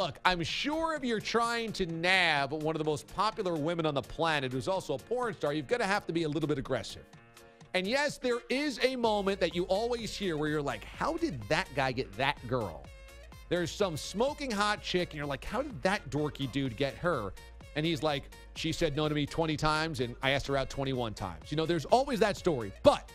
look, I'm sure if you're trying to nab one of the most popular women on the planet who's also a porn star, you're going to have to be a little bit aggressive. And yes, there is a moment that you always hear where you're like, how did that guy get that girl? There's some smoking hot chick, and you're like, how did that dorky dude get her? And he's like, she said no to me 20 times, and I asked her out 21 times. You know, there's always that story. But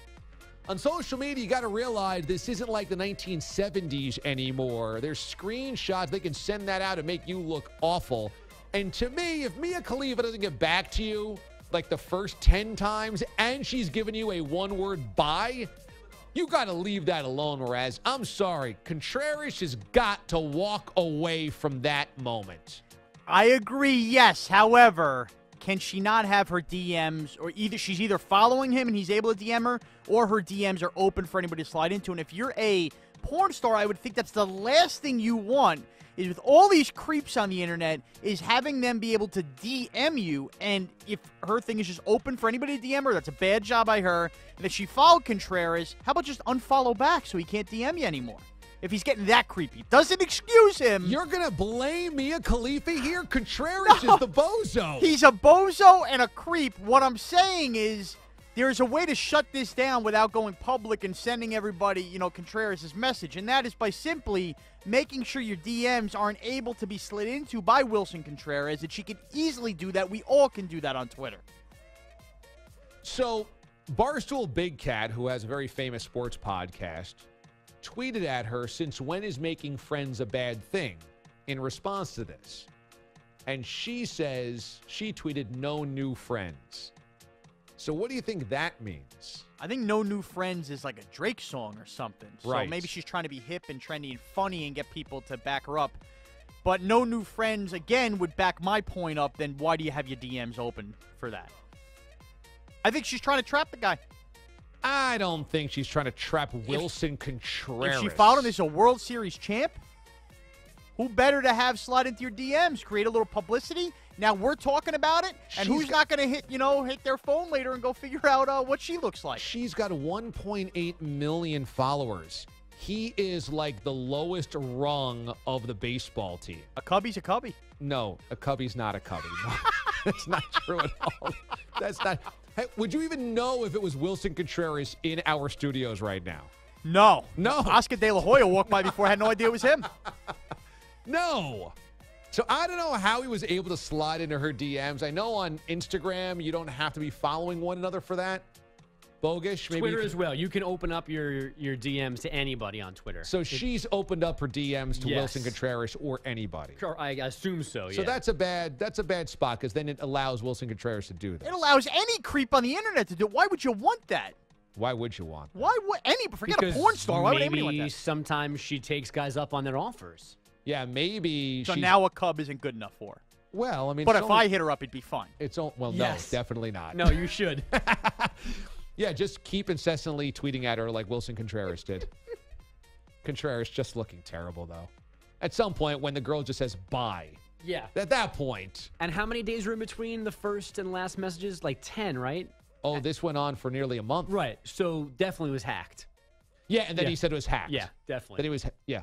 on social media, you got to realize this isn't like the 1970s anymore. There's screenshots. They can send that out and make you look awful. And to me, if Mia Khalifa doesn't get back to you like the first 10 times and she's giving you a one-word bye, you got to leave that alone. Whereas, I'm sorry, Contreras has got to walk away from that moment. I agree, yes. However, can she not have her DMs, or she's either following him and he's able to DM her, or her DMs are open for anybody to slide into? And if you're a porn star, I would think that's the last thing you want, is with all these creeps on the internet, is having them be able to DM you. And if her thing is just open for anybody to DM her, that's a bad job by her. And if she followed Contreras, how about just unfollow back so he can't DM you anymore? If he's getting that creepy. Doesn't excuse him. You're going to blame Mia Khalifa here? Contreras is the bozo. He's a bozo and a creep. What I'm saying is there's a way to shut this down without going public and sending everybody, Contreras' message. And that is by simply making sure your DMs aren't able to be slid into by Wilson Contreras. And she can easily do that. We all can do that on Twitter. So, Barstool Big Cat, who has a very famous sports podcast, tweeted at her, since when is making friends a bad thing, in response to this. And she says, she tweeted, no new friends. So what do you think that means? I think no new friends is like a Drake song or something. Right. So maybe she's trying to be hip and trendy and funny and get people to back her up. But no new friends, again, would back my point up. Then why do you have your DMs open for that? I think she's trying to trap the guy. I don't think she's trying to trap Wilson Contreras. If she followed him as a World Series champ, who better to have slide into your DMs, create a little publicity? Now we're talking about it, and who's not going to hit their phone later and go figure out what she looks like? She's got 1.8 million followers. He is like the lowest rung of the baseball team. A Cubby's a Cubby. No, a Cubby's not a Cubby. No, that's not true at all. That's not. Hey, would you even know if it was Wilson Contreras in our studios right now? No. No. Oscar De La Hoya walked by before. I had no idea it was him. No. So I don't know how he was able to slide into her DMs. I know on Instagram you don't have to be following one another for that. Bogus. Maybe Twitter as well. You can open up your DMs to anybody on Twitter. So she's opened up her DMs to Wilson Contreras or anybody. I assume so, yeah. So that's a bad spot, because then it allows Wilson Contreras to do that. It allows any creep on the internet to do it. Why would you want that? Why would you want that? Why would forget a porn star? Why would anybody want that? Sometimes she takes guys up on their offers. Yeah, maybe. So now a Cub isn't good enough for her. Well, I mean, but if I hit her up, it'd be fine. No, definitely not. No, you should. Yeah, just keep incessantly tweeting at her like Wilson Contreras did. Contreras just looking terrible, though. At some point, when the girl just says bye. Yeah. At that point. And how many days were in between the first and last messages? Like 10, right? Oh, this went on for nearly a month. Right. So definitely was hacked. Yeah, and then he said it was hacked. Yeah, definitely. That it was, yeah.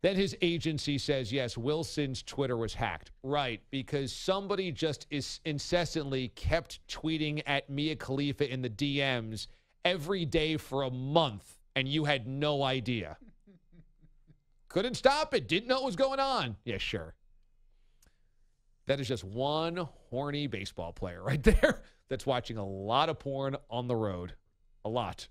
Then his agency says, yes, Wilson's Twitter was hacked. Right, because somebody just incessantly kept tweeting at Mia Khalifa in the DMs every day for a month, and you had no idea. Couldn't stop it. Didn't know what was going on. Yeah, sure. That is just one horny baseball player right there that's watching a lot of porn on the road. A lot.